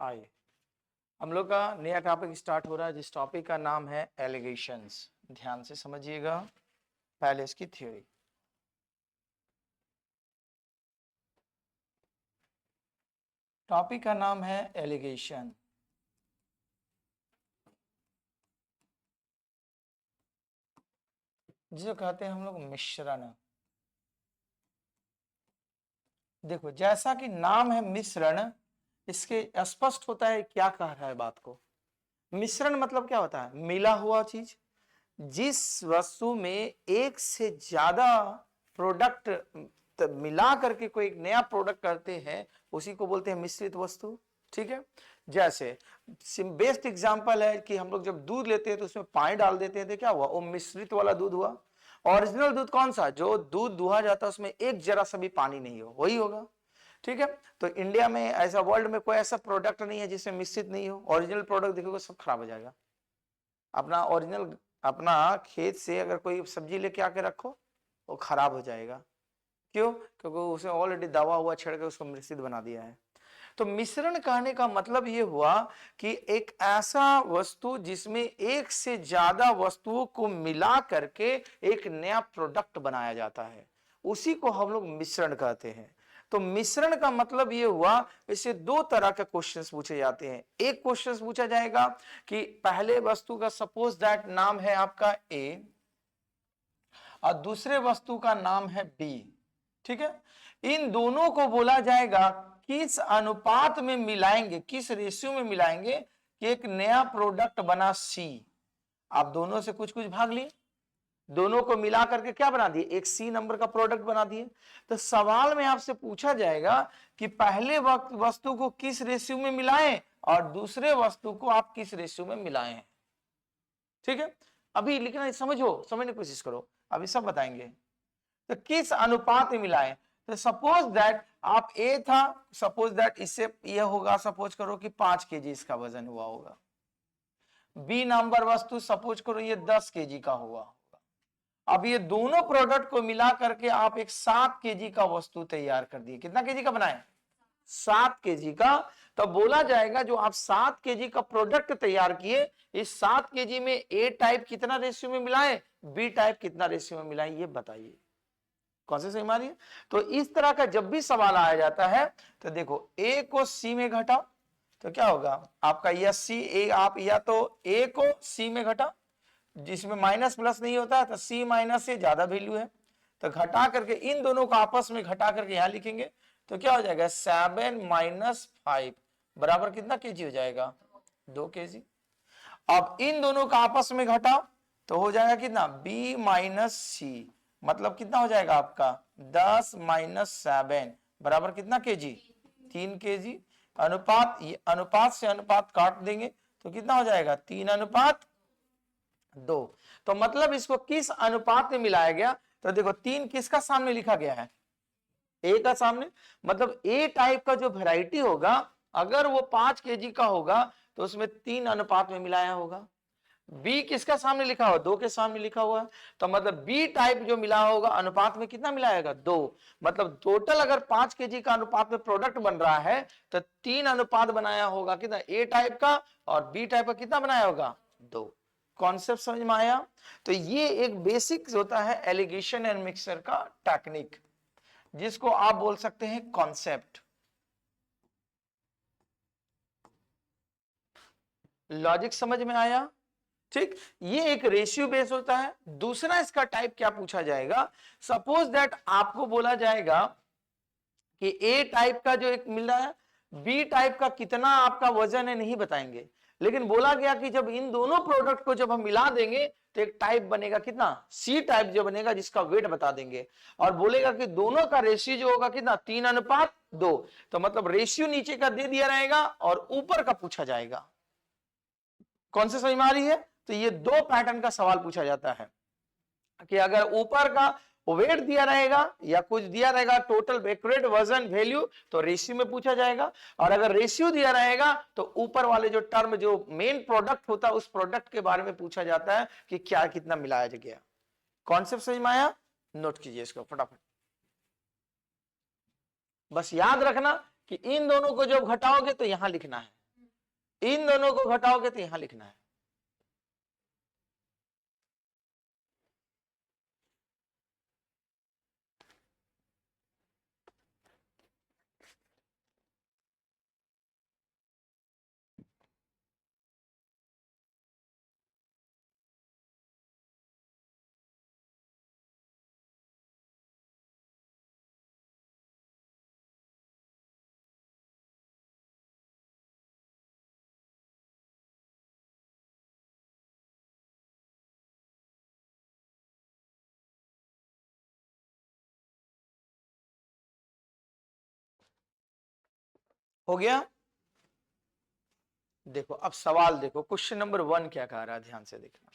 आइए हम लोग का नया टॉपिक स्टार्ट हो रहा है, जिस टॉपिक का नाम है एलिगेशंस। ध्यान से समझिएगा, पहले इसकी थ्योरी। टॉपिक का नाम है एलिगेशन। जिसे कहते हैं हम लोग मिश्रण। देखो, जैसा कि नाम है मिश्रण, इसके स्पष्ट होता है क्या कह रहा है बात को। मिश्रण मतलब क्या होता है? मिला हुआ चीज। जिस वस्तु में एक से ज्यादा प्रोडक्ट मिला करके कोई एक नया प्रोडक्ट करते हैं, उसी को बोलते हैं मिश्रित वस्तु। ठीक है। जैसे बेस्ट एग्जांपल है कि हम लोग जब दूध लेते हैं तो उसमें पानी डाल देते हैं तो क्या हुआ? वो मिश्रित वाला दूध हुआ। ओरिजिनल दूध कौन सा? जो दूध दुहा जाता है उसमें एक जरा सा भी पानी नहीं हो, वही होगा। ठीक है। तो इंडिया में ऐसा, वर्ल्ड में कोई ऐसा प्रोडक्ट नहीं है जिसमें मिश्रित नहीं हो। ओरिजिनल प्रोडक्ट देखोगे सब खराब हो जाएगा। अपना ओरिजिनल, अपना खेत से अगर कोई सब्जी लेके आके रखो, वो खराब हो जाएगा। क्यों? क्योंकि उसने ऑलरेडी दवा हुआ छिड़ के उसको मिश्रित बना दिया है। तो मिश्रण कहने का मतलब ये हुआ कि एक ऐसा वस्तु जिसमें एक से ज्यादा वस्तुओं को मिला करके एक नया प्रोडक्ट बनाया जाता है, उसी को हम लोग मिश्रण कहते हैं। तो मिश्रण का मतलब ये हुआ, इससे दो तरह के क्वेश्चंस पूछे जाते हैं। एक क्वेश्चन पूछा जाएगा कि पहले वस्तु का सपोज दैट नाम है आपका ए और दूसरे वस्तु का नाम है बी। ठीक है। इन दोनों को बोला जाएगा किस अनुपात में मिलाएंगे, किस रेशियो में मिलाएंगे कि एक नया प्रोडक्ट बना सी। आप दोनों से कुछ कुछ भाग लिए, दोनों को मिला करके क्या बना दिए? एक सी नंबर का प्रोडक्ट बना दिए। तो सवाल में आपसे पूछा जाएगा कि पहले वस्तु को किस रेशियो में मिलाएं और दूसरे वस्तु को आप किस रेशियो में मिलाएं। ठीक है। अभी लिखना, समझने की कोशिश करो, अभी सब बताएंगे। तो किस अनुपात में मिलाएं? तो सपोज दैट आप ए था, सपोज दैट इससे यह होगा, सपोज करो कि 5 केजी इसका वजन हुआ होगा। बी नंबर वस्तु सपोज करो ये 10 केजी का हुआ होगा। अब ये दोनों प्रोडक्ट को मिला करके आप एक 7 केजी का वस्तु तैयार कर दिए। कितना केजी का बनाए? 7 केजी का। तो बोला जाएगा जो आप 7 केजी का प्रोडक्ट तैयार किए, इस 7 केजी में ए टाइप कितना रेशियो में मिलाएं, बी टाइप कितना रेशियो में मिलाएं, ये बताइए। कौन से सही मारिए? तो इस तरह का जब भी सवाल आया जाता है तो देखो, ए को सी में घटाओ तो क्या होगा आपका? यह सी ए, आप या तो ए को सी में घटा, जिसमें माइनस प्लस नहीं होता तो सी माइनस से ज्यादा वैल्यू है, तो घटा करके इन दोनों को आपस में घटा करके यहां लिखेंगे तो क्या हो जाएगा? 7 माइनस 5 बराबर कितना केजी हो जाएगा? 2 केजी। अब इन दोनों का आपस में घटाओ तो हो जाएगा कितना? b माइनस सी, मतलब कितना हो जाएगा आपका? 10 माइनस 7 बराबर कितना केजी? 3 केजी। अनुपात, ये अनुपात से अनुपात काट देंगे तो कितना हो जाएगा? 3 अनुपात 2। तो मतलब इसको किस अनुपात में मिलाया गया? तो देखो 3 किसका सामने लिखा गया है? ए का सामने। मतलब ए टाइप का जो वैरायटी होगा, अगर वो 5 केजी का होगा तो उसमें 3 अनुपात में मिलाया होगा। बी किसका सामने लिखा हुआ? 2 के सामने लिखा हुआ है। तो मतलब बी टाइप जो मिला होगा अनुपात में कितना मिलाएगा? 2। मतलब टोटल अगर 5 केजी का अनुपात में प्रोडक्ट बन रहा है तो 3 अनुपात बनाया होगा कितना? ए टाइप का, और बी टाइप का कितना बनाया होगा? 2। कॉन्सेप्ट समझ में आया? तो ये एक बेसिक होता है एलिगेशन एंड मिक्सचर का टेक्निक, जिसको आप बोल सकते हैं कॉन्सेप्ट। लॉजिक समझ में आया? ठीक। ये एक रेशियो बेस होता है। दूसरा इसका टाइप क्या पूछा जाएगा? सपोज दैट आपको बोला जाएगा कि ए टाइप का जो एक मिल रहा है, बी टाइप का कितना आपका वजन है नहीं बताएंगे, लेकिन बोला गया कि जब इन दोनों प्रोडक्ट को जब हम मिला देंगे तो एक टाइप बनेगा कितना? सी टाइप जो बनेगा, जिसका वेट बता देंगे। और बोलेगा कि दोनों का रेशियो जो होगा कितना? 3 अनुपात 2। तो मतलब रेशियो नीचे का दे दिया रहेगा और ऊपर का पूछा जाएगा। कौन से समझ में आ रही है? तो ये 2 पैटर्न का सवाल पूछा जाता है कि अगर ऊपर का वेट दिया रहेगा या कुछ दिया रहेगा, टोटल एक्यूरेट वजन वैल्यू, तो रेशियो में पूछा जाएगा। और अगर रेशियो दिया रहेगा तो ऊपर वाले जो टर्म, जो मेन प्रोडक्ट होता है, उस प्रोडक्ट के बारे में पूछा जाता है कि क्या कितना मिलाया गया। कॉन्सेप्ट समझ में आया? नोट कीजिए इसको फटाफट। बस याद रखना कि इन दोनों को जब घटाओगे तो यहां लिखना है, इन दोनों को घटाओगे तो यहां लिखना है। हो गया। देखो अब सवाल देखो, क्वेश्चन नंबर 1 क्या कह रहा है, ध्यान से देखना।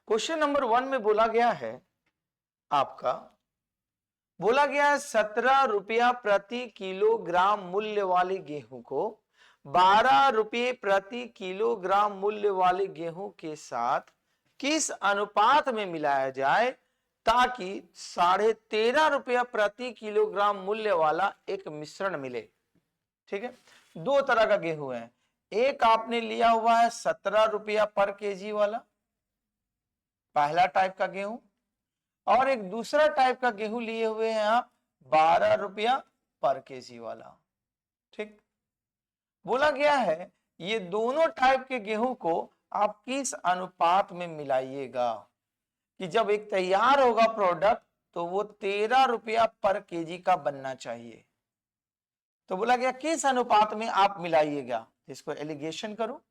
क्वेश्चन नंबर 1 में बोला गया है आपका, बोला गया है 17 रुपया प्रति किलोग्राम मूल्य वाले गेहूं को 12 रुपये प्रति किलोग्राम मूल्य वाले गेहूं के साथ किस अनुपात में मिलाया जाए ताकि 13.5 रुपया प्रति किलोग्राम मूल्य वाला एक मिश्रण मिले। ठीक है, दो तरह का गेहूं है, एक आपने लिया हुआ है 17 रुपया पर केजी वाला, पहला टाइप का गेहूं, और एक दूसरा टाइप का गेहूं लिए हुए हैं आप 12 रुपया पर केजी वाला। ठीक, बोला गया है ये दोनों टाइप के गेहूं को आप किस अनुपात में मिलाइएगा कि जब एक तैयार होगा प्रोडक्ट तो वो 13 रुपया पर केजी का बनना चाहिए। तो बोला गया किस अनुपात में आप मिलाइएगा, इसको एलिगेशन करो।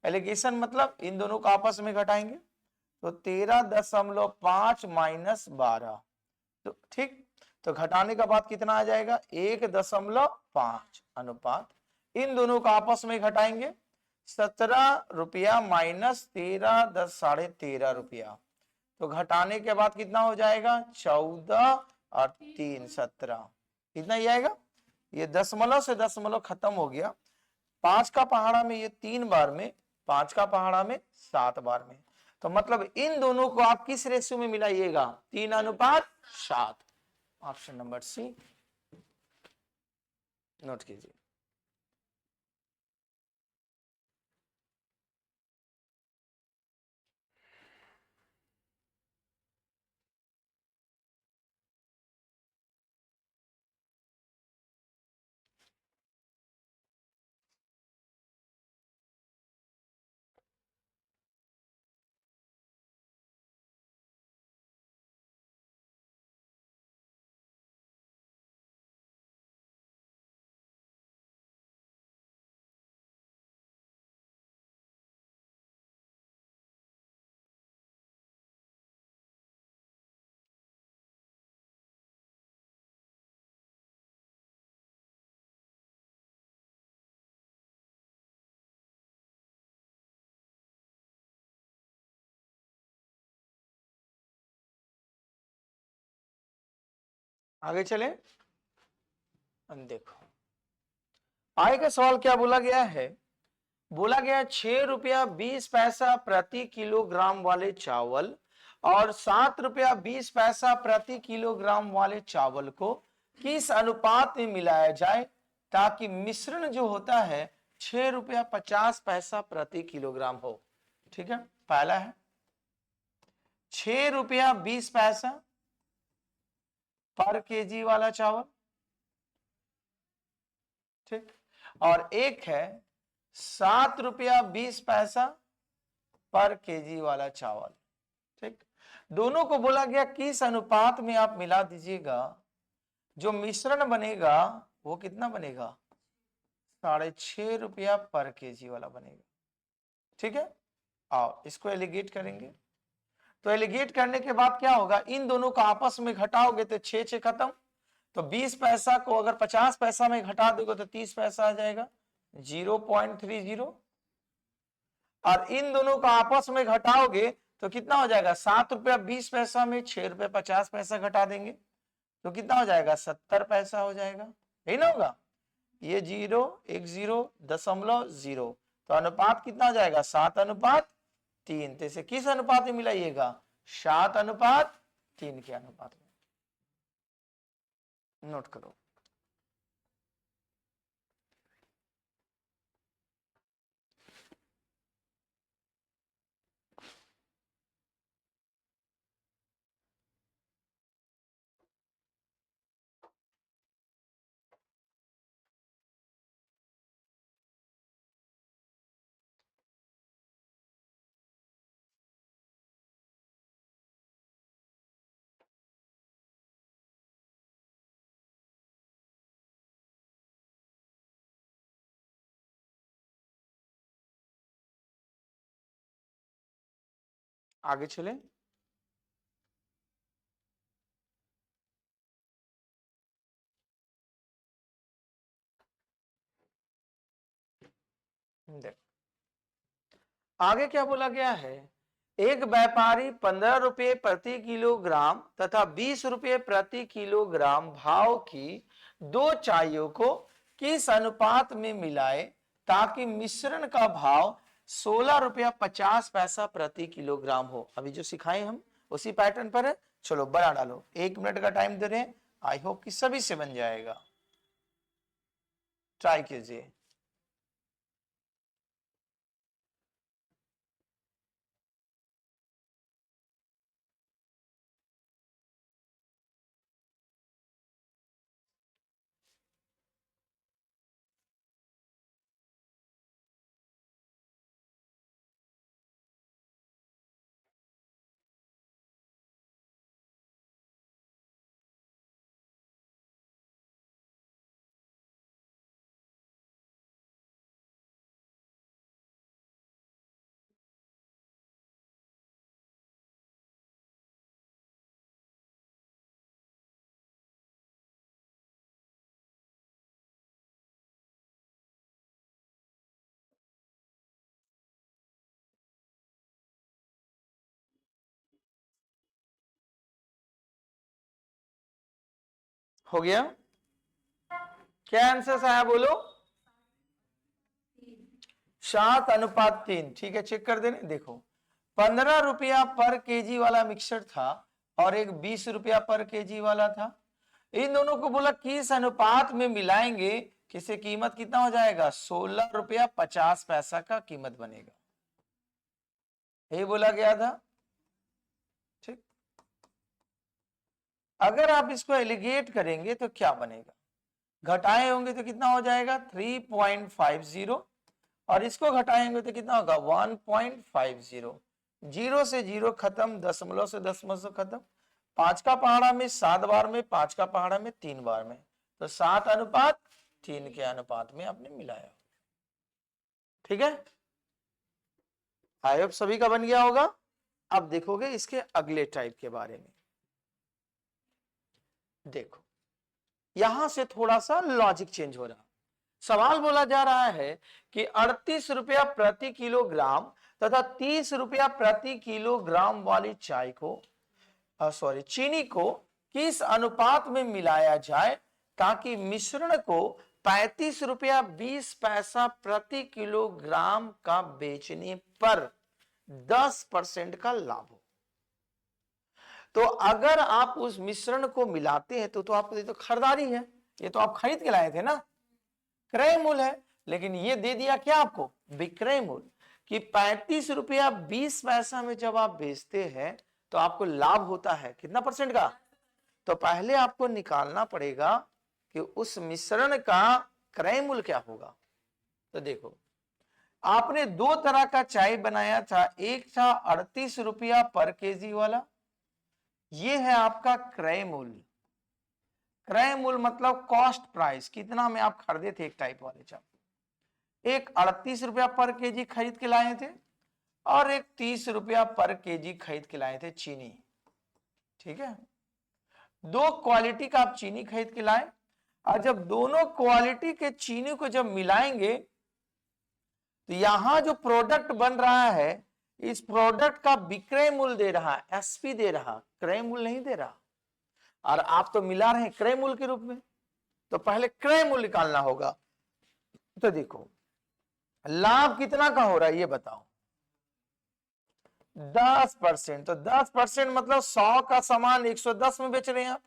एलिगेशन मतलब इन दोनों को आपस में घटाएंगे, तो 13.5 माइनस 12, तो ठीक, तो घटाने का बाद कितना आ जाएगा 1.5 अनुपात, इन दोनों को आपस में घटाएंगे 17 रुपया माइनस 13.13 रुपया, तो घटाने के बाद कितना हो जाएगा 14 और 3 17, कितना ही आएगा, ये दशमलव से दशमलव खत्म हो गया, 5 का पहाड़ा में ये 3 बार में, 5 का पहाड़ा में 7 बार में, तो मतलब इन दोनों को आप किस रेशियो में मिलाइएगा 3:7। ऑप्शन नंबर सी नोट कीजिए। आगे चले, देखो आगे का सवाल क्या बोला गया है, बोला गया 6 रुपया 20 पैसा प्रति किलोग्राम वाले चावल और 7 रुपया 20 पैसा प्रति किलोग्राम वाले चावल को किस अनुपात में मिलाया जाए ताकि मिश्रण जो होता है 6 रुपया 50 पैसा प्रति किलोग्राम हो। ठीक है, पहला है 6 रुपया 20 पैसा पर केजी वाला चावल, ठीक, और एक है 7 रुपया 20 पैसा पर केजी वाला चावल। ठीक, दोनों को बोला गया किस अनुपात में आप मिला दीजिएगा, जो मिश्रण बनेगा वो कितना बनेगा 6.5 रुपया पर केजी वाला बनेगा। ठीक है, आओ इसको एलिगेट करेंगे, तो एलिगेट करने के बाद क्या होगा, इन दोनों को आपस में घटाओगे तो 6 खत्म, तो 20 पैसा को अगर 50 पैसा में घटा दोगे तो 30 पैसा आ जाएगा 0.30, और इन दोनों को आपस में घटाओगे तो कितना हो जाएगा 7 रुपया 20 पैसा में 6 रुपया 50 पैसा घटा देंगे तो कितना हो जाएगा 70 पैसा हो जाएगा, यही ना होगा, ये 0 1 0.0, तो अनुपात कितना हो जाएगा 7:3, तो इसे किस अनुपात में मिलाइएगा 7:3 के अनुपात में। नोट करो, आगे चले। आगे क्या बोला गया है, एक व्यापारी 15 रुपये प्रति किलोग्राम तथा 20 रुपये प्रति किलोग्राम भाव की दो चायों को किस अनुपात में मिलाए ताकि मिश्रण का भाव 16 रुपया 50 पैसा प्रति किलोग्राम हो। अभी जो सिखाए हम उसी पैटर्न पर है। चलो बना डालो, 1 मिनट का टाइम दे रहे हैं, आई होप कि सभी से बन जाएगा, ट्राई कीजिए। हो गया? क्या आंसर आया बोलो? 7:3। ठीक है, चेक कर देने। देखो 15 रुपया पर केजी वाला मिक्सर था और एक 20 रुपया पर केजी वाला था। इन दोनों को बोला किस अनुपात में मिलाएंगे किसे कीमत कितना हो जाएगा, 16 रुपया 50 पैसा का कीमत बनेगा, यही बोला गया था। ठीक, अगर आप इसको एलिगेट करेंगे तो क्या बनेगा, घटाए होंगे तो कितना हो जाएगा 3.50 और इसको घटाएंगे तो कितना होगा 1.50। जीरो से जीरो खत्म, दशमलव से दशमलव खत्म, 5 का पहाड़ा में 7 बार में, 5 का पहाड़ा में 3 बार में, तो 7:3 के अनुपात में आपने मिलाया। ठीक है, आई होप सभी का बन गया होगा। अब देखोगे इसके अगले टाइप के बारे में। देखो यहां से थोड़ा सा लॉजिक चेंज हो रहा। सवाल बोला जा रहा है कि 38 रुपया प्रति किलोग्राम तथा 30 रुपया प्रति किलोग्राम वाली चाय को चीनी को किस अनुपात में मिलाया जाए ताकि मिश्रण को 35 रुपया 20 पैसा प्रति किलोग्राम का बेचने पर 10% का लाभ हो। तो अगर आप उस मिश्रण को मिलाते हैं तो आपको ये तो खरीदारी है, ये तो आप खरीद के लाए थे ना, क्रय मूल्य है, लेकिन ये दे दिया क्या आपको, विक्रय मूल्य, कि 35 रुपया 20 पैसा में जब आप बेचते हैं तो आपको लाभ होता है कितना परसेंट का। तो पहले आपको निकालना पड़ेगा कि उस मिश्रण का क्रय मूल्य क्या होगा। तो देखो आपने दो तरह का चाय बनाया था, एक था 38 रुपया पर केजी वाला, ये है आपका क्रय मूल्य। क्रय मूल्य मतलब कॉस्ट प्राइस, कितना में आप खरीदे थे एक टाइप वाले चावल। एक 38 रुपया पर केजी खरीद के लाए थे और एक 30 रुपया पर केजी खरीद के लाए थे चीनी। ठीक है, दो क्वालिटी का आप चीनी खरीद के लाए और जब दोनों क्वालिटी के चीनी को जब मिलाएंगे तो यहां जो प्रोडक्ट बन रहा है इस प्रोडक्ट का विक्रय मूल्य दे रहा है, एसपी दे रहा, क्रय मूल्य नहीं दे रहा, और आप तो मिला रहे हैं क्रय मूल्य के रूप में, तो पहले क्रय मूल्य निकालना होगा। तो देखो लाभ कितना का हो रहा है ये बताओ, 10%। तो 10% मतलब 100 का सामान 110 में बेच रहे हैं आप,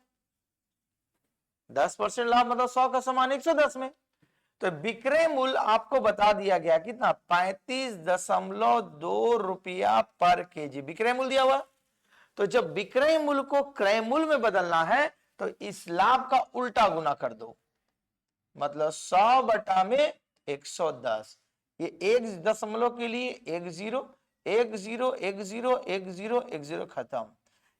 10% लाभ मतलब 100 का सामान 110 में। तो विक्रय मूल्य आपको बता दिया गया कितना, 35.2 रुपया पर केजी विक्रय मूल्य दिया हुआ। तो जब विक्रय मूल्य को क्रय मूल्य में बदलना है तो इस लाभ का उल्टा गुना कर दो, मतलब 100/110। ये 1 के लिए 1 0 1 0 1 0 1 0 1 0 खत्म।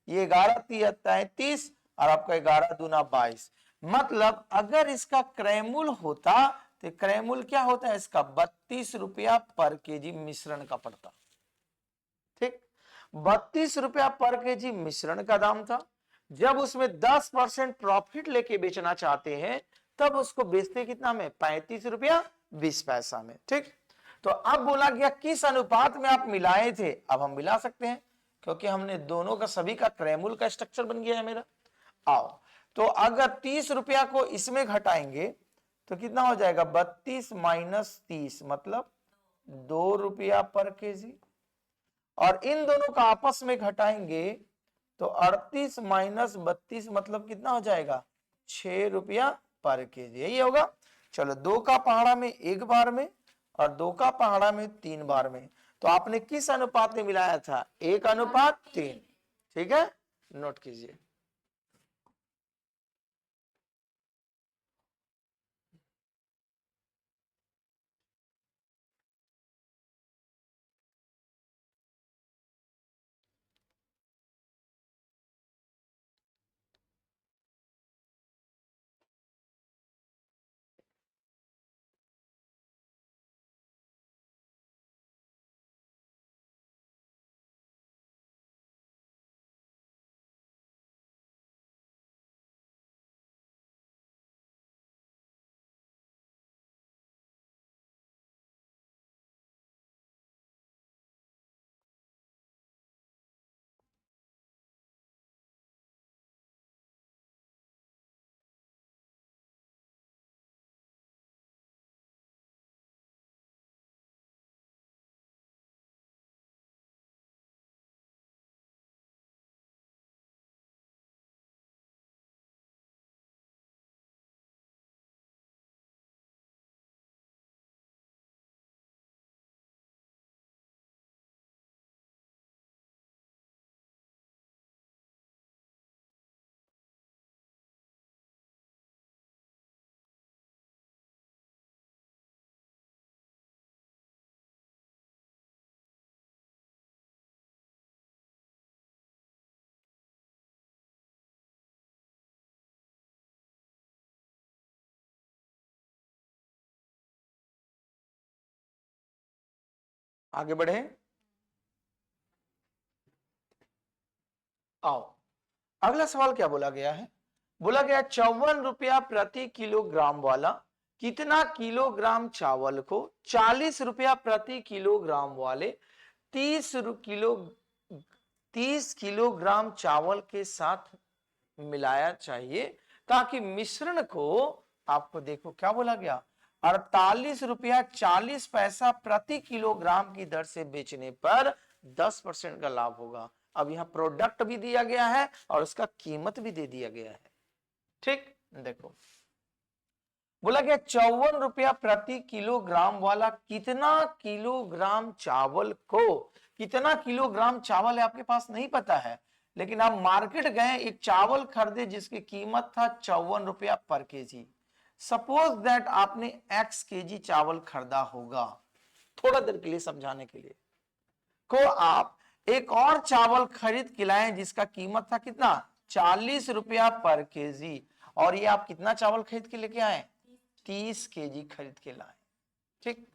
ये 11×3 = 33 और आपका 11×2 = 22। मतलब अगर इसका क्रय मूल्य होता तो क्रय मूल्य क्या होता है इसका, 32 रुपया पर केजी मिश्रण का पड़ता। ठीक, 32 रुपया पर केजी मिश्रण का दाम था। जब उसमें 10% प्रॉफिट लेके बेचना चाहते हैं तब उसको बेचते कितना में, 35 रुपया 20 पैसा में। ठीक, तो अब बोला गया किस अनुपात में आप मिलाए थे। अब हम मिला सकते हैं क्योंकि हमने दोनों का, सभी का क्रयमूल का स्ट्रक्चर बन गया है मेरा। आओ, तो अगर 30 रुपया को इसमें घटाएंगे तो कितना हो जाएगा, 32 माइनस 30 मतलब 2 रुपया पर केजी, और इन दोनों का आपस में घटाएंगे तो 38 माइनस 32 मतलब कितना हो जाएगा, 6 रुपया पर केजी, यही होगा। चलो, 2 का पहाड़ा में 1 बार में और 2 का पहाड़ा में 3 बार में, तो आपने किस अनुपात में मिलाया था, 1:3। ठीक है, नोट कीजिए। आगे बढ़े, आओ, अगला सवाल क्या बोला गया है, बोला गया 54 रुपया प्रति किलोग्राम वाला कितना किलोग्राम चावल को 40 रुपया प्रति किलोग्राम वाले 30 किलोग्राम चावल के साथ मिलाया चाहिए ताकि मिश्रण को, आपको देखो क्या बोला गया, 48 रुपया 40 पैसा प्रति किलोग्राम की दर से बेचने पर 10% का लाभ होगा। अब यहां प्रोडक्ट भी दिया गया है और उसका कीमत भी दे दिया गया है। ठीक, देखो बोला गया 54 रुपया प्रति किलोग्राम वाला कितना किलोग्राम चावल को, कितना किलोग्राम चावल है आपके पास नहीं पता है, लेकिन आप मार्केट गए, एक चावल खरीदे जिसकी कीमत था 54 रुपया पर केजी। सपोज दैट आपने x केजी चावल खरीदा होगा, थोड़ा देर के लिए समझाने के लिए, को आप एक और चावल खरीद के लाए जिसका कीमत था कितना, 40 रुपया पर केजी, और ये आप कितना चावल खरीद के लेके आए, 30 केजी खरीद के लाए। ठीक,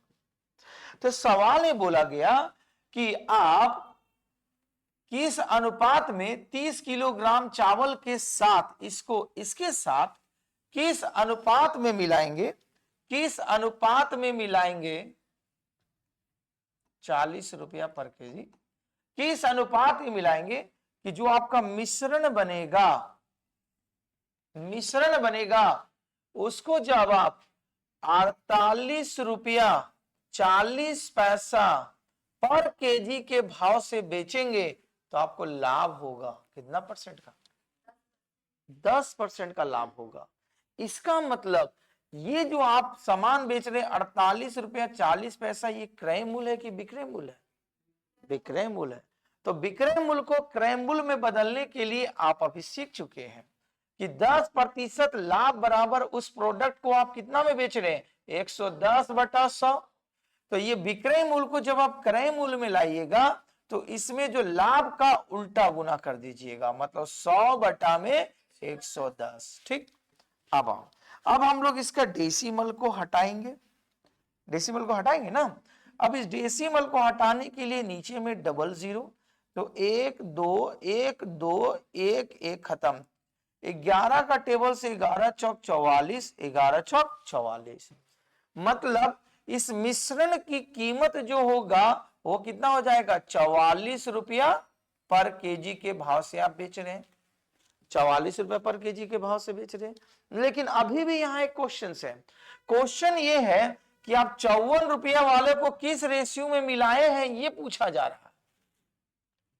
तो सवाल में बोला गया कि आप किस अनुपात में 30 किलोग्राम चावल के साथ इसको इसके साथ किस अनुपात में मिलाएंगे, किस अनुपात में मिलाएंगे 40 रुपया पर केजी, किस अनुपात में मिलाएंगे कि जो आपका मिश्रण बनेगा, मिश्रण बनेगा उसको जब आप 48 रुपया 40 पैसा पर केजी के भाव से बेचेंगे तो आपको लाभ होगा कितना परसेंट का, 10% का लाभ होगा। इसका मतलब ये जो आप सामान बेच रहे 48 रुपया 40 पैसा, ये क्रय मूल्य है कि विक्रय मूल्य है, विक्रय मूल्य है। तो विक्रय मूल्य को क्रय मूल्य में बदलने के लिए आप अभी सीख चुके हैं कि 10% लाभ बराबर उस प्रोडक्ट को आप कितना में बेच रहे हैं, 110/100। तो ये विक्रय मूल्य को जब आप क्रय मूल्य में लाइएगा तो इसमें जो लाभ का उल्टा गुना कर दीजिएगा, मतलब 100/110। ठीक, अब आओ, अब हम लोग इसका डेसिमल को हटाएंगे, डेसिमल को हटाएंगे ना। अब इस डेसिमल को हटाने के लिए नीचे में डबल जीरो, तो 1 2 1 2 1 1 खत्म। 11 का टेबल से 11 चौक 44, 11 चौक 44। मतलब इस मिश्रण की कीमत जो होगा वो कितना हो जाएगा, 44 रुपया पर केजी के भाव से आप बेच रहे हैं, 44 रुपए पर केजी के भाव से बेच रहे हैं। लेकिन अभी भी यहां एक क्वेश्चन है। क्वेश्चन ये है कि आप 54 रुपया वाले को किस रेशियो में मिलाए हैं, ये पूछा जा रहा है।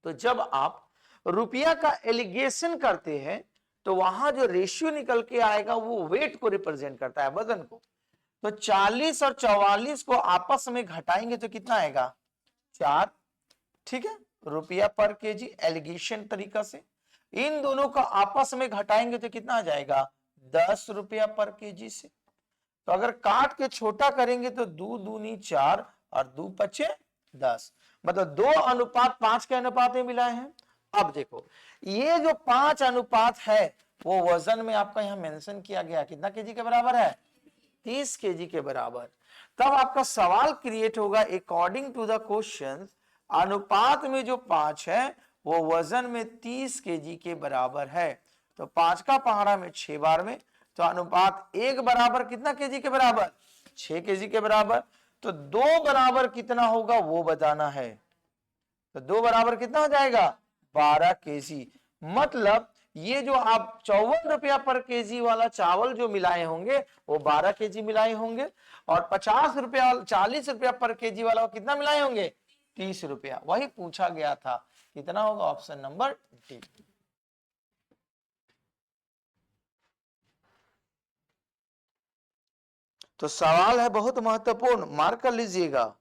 तो जब आप रुपया का एलिगेशन करते हैं तो वहां जो रेशियो निकल के आएगा वो वेट को रिप्रेजेंट करता है, वजन को। तो 40 और 44 को आपस में घटाएंगे तो कितना आएगा, 4। ठीक है, रुपया पर केजी एलिगेशन तरीका से। इन दोनों को आपस में घटाएंगे तो कितना आ जाएगा, 10 रुपया पर केजी से। तो अगर काट के छोटा करेंगे तो 2 दूनी 4 और 2 पचे 10, मतलब 2:5 के अनुपात में मिलाए हैं। अब देखो ये जो 5 अनुपात है वो वजन में आपका यहां मेंशन किया गया, कितना केजी के बराबर है, 30 केजी के बराबर। तब आपका सवाल क्रिएट होगा, अकॉर्डिंग टू द क्वेश्चन अनुपात में जो 5 है वो वजन में 30 केजी के बराबर है। तो 5 का पहाड़ा में 6 बार में, तो अनुपात 1 बराबर कितना केजी के बराबर, 6 केजी के बराबर। तो 2 बराबर कितना होगा वो बताना है। तो 2 बराबर कितना हो जाएगा, 12 केजी। मतलब ये जो आप 54 रुपया पर केजी वाला चावल जो मिलाए होंगे वो 12 केजी मिलाए होंगे, और 50 रुपया 40 रुपया पर केजी वाला कितना मिलाए होंगे, 30 रुपया। वही पूछा गया था, कितना होगा, ऑप्शन नंबर डी। तो सवाल है बहुत महत्वपूर्ण, मार्क कर लीजिएगा।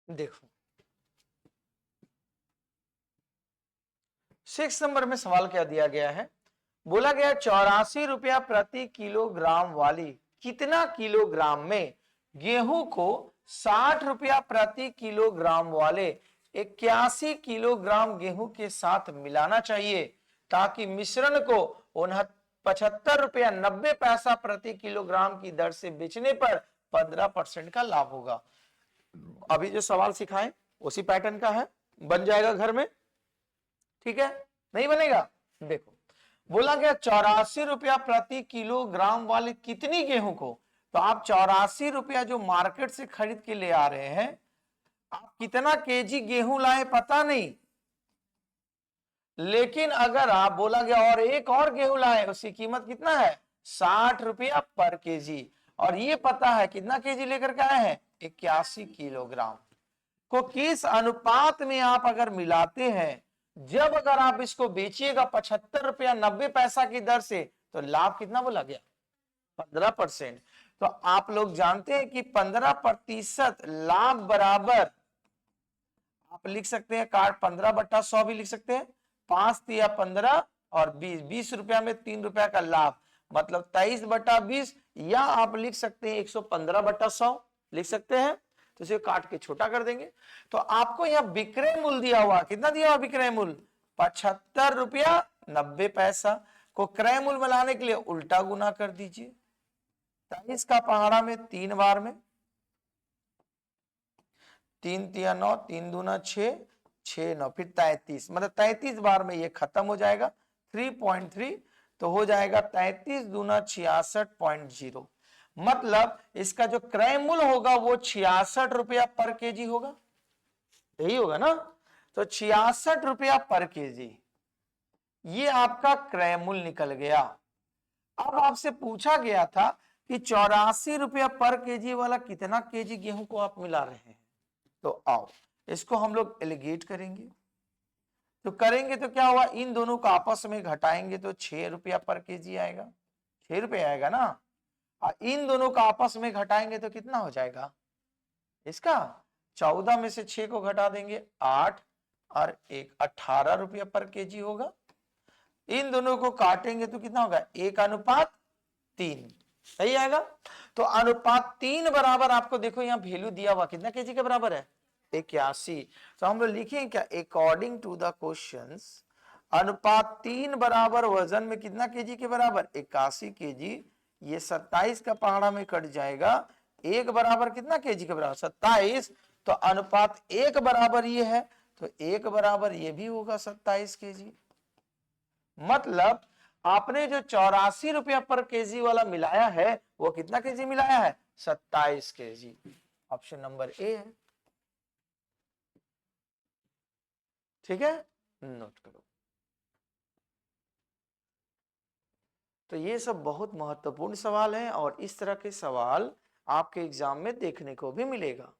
देखो 6 नंबर में सवाल क्या दिया गया है, बोला गया 84 रुपया प्रति किलोग्राम वाली कितना किलोग्राम में गेहूं को 60 रुपया प्रति किलोग्राम वाले 81 किलोग्राम गेहूं के साथ मिलाना चाहिए, ताकि मिश्रण को 75 रुपया 90 पैसा प्रति किलोग्राम की दर से बेचने पर 15% का लाभ होगा। अभी जो सवाल सिखाएं उसी पैटर्न का है, बन जाएगा घर में, ठीक है, नहीं बनेगा। देखो बोला गया 84 रुपया प्रति किलोग्राम वाले कितनी गेहूं को, तो आप 84 रुपया जो मार्केट से खरीद के ले आ रहे हैं, आप कितना केजी गेहूं लाए पता नहीं, लेकिन अगर आप बोला गया और एक और गेहूं लाए उसकी कीमत कितना है, 60 रुपया पर केजी, और ये पता है कितना केजी लेकर के आए हैं, 81 किलोग्राम को किस अनुपात में आप अगर मिलाते हैं, जब अगर आप इसको बेचिएगा 75 रुपया 90 पैसा की दर से, तो लाभ कितना बोला गया, 15%। तो आप लोग जानते हैं कि 15% लाभ बराबर आप लिख सकते हैं, काट 15/100 भी लिख सकते हैं, 5 या 15 और 20 रुपया में 3 रुपया का लाभ, मतलब 23/20, या आप लिख सकते हैं 115/100 लिख सकते हैं। तो इसे काट के छोटा कर देंगे। तो आपको यहाँ विक्रय मूल्य दिया हुआ, कितना दिया हुआ विक्रय मूल्य? 75 रुपया 90 पैसा को क्रय मूल्य में लाने के लिए उल्टा गुना कर दीजिए। 23 का पहाड़ा में 3 बार में, 3 तिया 9, 3 दूना 6, 6 9, फिर 33, मतलब 33 बार में ये खत्म हो जाएगा। 3.3 तो हो जाएगा 33 दूना 66.0, मतलब इसका जो क्रय मूल्य होगा वो 66 रुपया पर केजी होगा, यही होगा ना। तो 66 रुपया पर केजी ये आपका क्रय मूल्य निकल गया। अब आपसे पूछा गया था कि 84 रुपया पर केजी वाला कितना केजी गेहूं को आप मिला रहे हैं। तो आओ इसको हम लोग एलिगेट करेंगे। तो करेंगे तो क्या हुआ, इन दोनों को आपस में घटाएंगे तो 6 रुपया पर केजी आएगा, 6 रुपये आएगा ना। और इन दोनों को आपस में घटाएंगे तो कितना हो जाएगा इसका, 14 में से 6 को घटा देंगे 8 और 1 18 रुपया पर केजी होगा। इन दोनों को काटेंगे तो कितना होगा, 1:3, सही आएगा। तो अनुपात 3 बराबर आपको देखो यहाँ वैल्यू दिया हुआ कितना केजी के बराबर है, 81। तो हम लोग लिखेंगे क्या, अकॉर्डिंग टू द क्वेश्चन अनुपात 3 बराबर वजन में कितना केजी के बराबर, 81 केजी। ये 27 का पहाड़ा में कट जाएगा, 1 बराबर कितना केजी के बराबर 27, तो अनुपात 1 बराबर ये है, तो 1 बराबर ये भी होगा 27 केजी। मतलब आपने जो 84 रुपया पर केजी वाला मिलाया है वो कितना केजी मिलाया है, 27 केजी। ऑप्शन नंबर ए है, ठीक है, नोट करो। तो ये सब बहुत महत्वपूर्ण सवाल हैं और इस तरह के सवाल आपके एग्जाम में देखने को भी मिलेगा।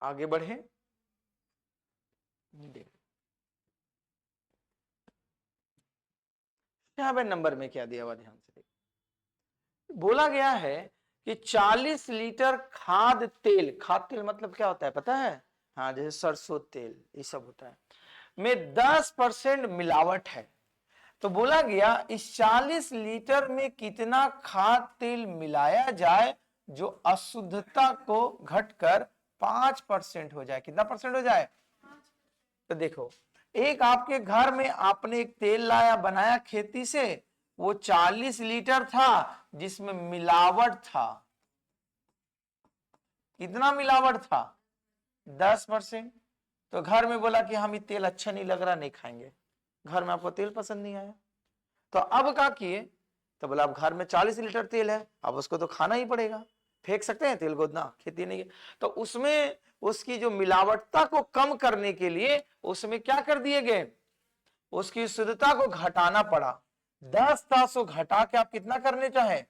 आगे बढ़े, 7 नंबर में क्या दिया हुआ ध्यान से देखिए। बोला गया है कि 40 लीटर खाद तेल, खाद तेल मतलब क्या होता है पता है, हाँ जैसे सरसों तेल ये सब होता है, में 10% मिलावट है। तो बोला गया इस 40 लीटर में कितना खाद तेल मिलाया जाए जो अशुद्धता को घटकर 5% हो जाए, कितना परसेंट हो जाए। तो देखो एक आपके घर में आपने एक तेल लाया बनाया खेती से, वो 40 लीटर था जिसमें मिलावट था, कितना मिलावट था 10%। तो घर में बोला कि हम ये तेल अच्छा नहीं लग रहा, नहीं खाएंगे, घर में आपको तेल पसंद नहीं आया। तो अब क्या किए, तो बोला अब घर में 40 लीटर तेल है, अब उसको तो खाना ही पड़ेगा, फेंक सकते हैं तेल को ना, खेती नहीं है। तो उसमें उसकी जो मिलावटता को कम करने के लिए उसमें क्या कर दिए गए, उसकी शुद्धता को घटाना पड़ा। 10 था सो घटा के आप कितना करने चाहे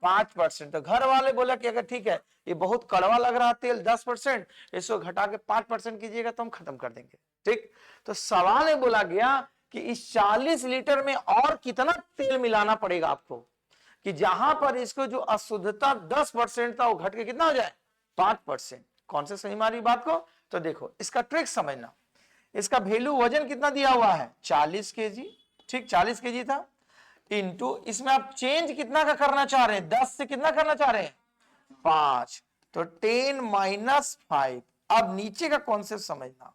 5%। तो घर वाले बोला कि अगर ठीक है ये बहुत कड़वा लग रहा तेल 10%, इसको घटा के 5% कीजिएगा तो हम खत्म कर देंगे, ठीक। तो सवाल में बोला गया कि इस 40 लीटर में और कितना तेल मिलाना पड़ेगा आपको कि जहां पर इसको जो अशुद्धता 10% था वो घट के कितना हो जाए 5%। कौन से सही मारी बात को, तो देखो इसका ट्रिक समझना। इसका वैल्यू वजन कितना दिया हुआ है 40 केजी, ठीक 40 केजी था, इनटू इसमें आप चेंज कितना का करना चाह रहे हैं, 10 से कितना करना चाह रहे हैं 5, तो 10 - 5। अब नीचे का कॉन्सेप्ट समझना,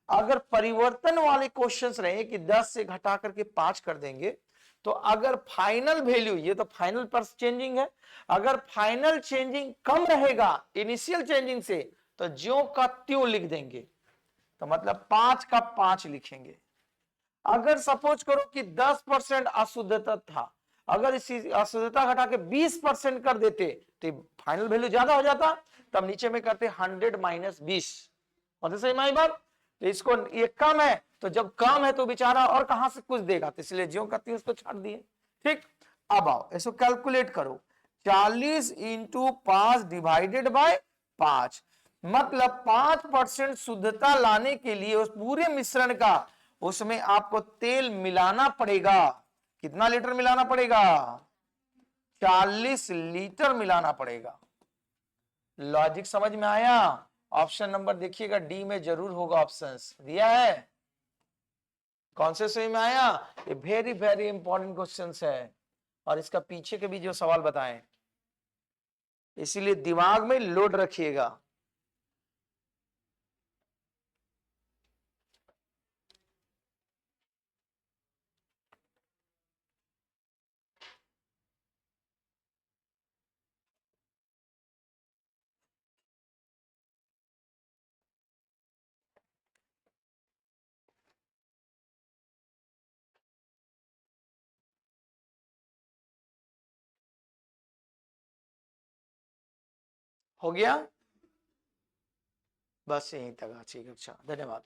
अगर परिवर्तन वाले क्वेश्चंस रहे कि 10 से घटा करके 5 कर देंगे, तो अगर फाइनल वैल्यू, ये तो फाइनल पर चेंजिंग है, अगर फाइनल चेंजिंग कम रहेगा इनिशियल चेंजिंग से, तो ज्यों का त्यों लिख देंगे, तो मतलब 5 का 5 लिखेंगे। अगर सपोज करो कि 10% अशुद्धता था, अगर इसी अशुद्धता घटा के 20% कर देते तो फाइनल वैल्यू ज्यादा हो जाता, तब नीचे में करते 100 माइनस 20। और सही माई बात, तो इसको ये कम है, तो जब कम है तो बेचारा और कहां से कुछ देगा, तो इसलिए ज्यों का त्यों उसको छाट दिए। ठीक, अब आओ इसको कैलकुलेट करो। 40 इंटू 5 डिवाइडेड बाय 5, मतलब 5% शुद्धता लाने के लिए उस पूरे मिश्रण का, उसमें आपको तेल मिलाना पड़ेगा। कितना लीटर मिलाना पड़ेगा? 40 लीटर मिलाना पड़ेगा। लॉजिक समझ में आया? ऑप्शन नंबर देखिएगा डी में जरूर होगा, ऑप्शंस दिया है। कौन से सही में आया? ये वेरी वेरी इंपॉर्टेंट क्वेश्चंस है, और इसका पीछे के भी जो सवाल बताएं, इसीलिए दिमाग में लोड रखिएगा। हो गया? बस यहीं तक। ठीक है, अच्छा, धन्यवाद।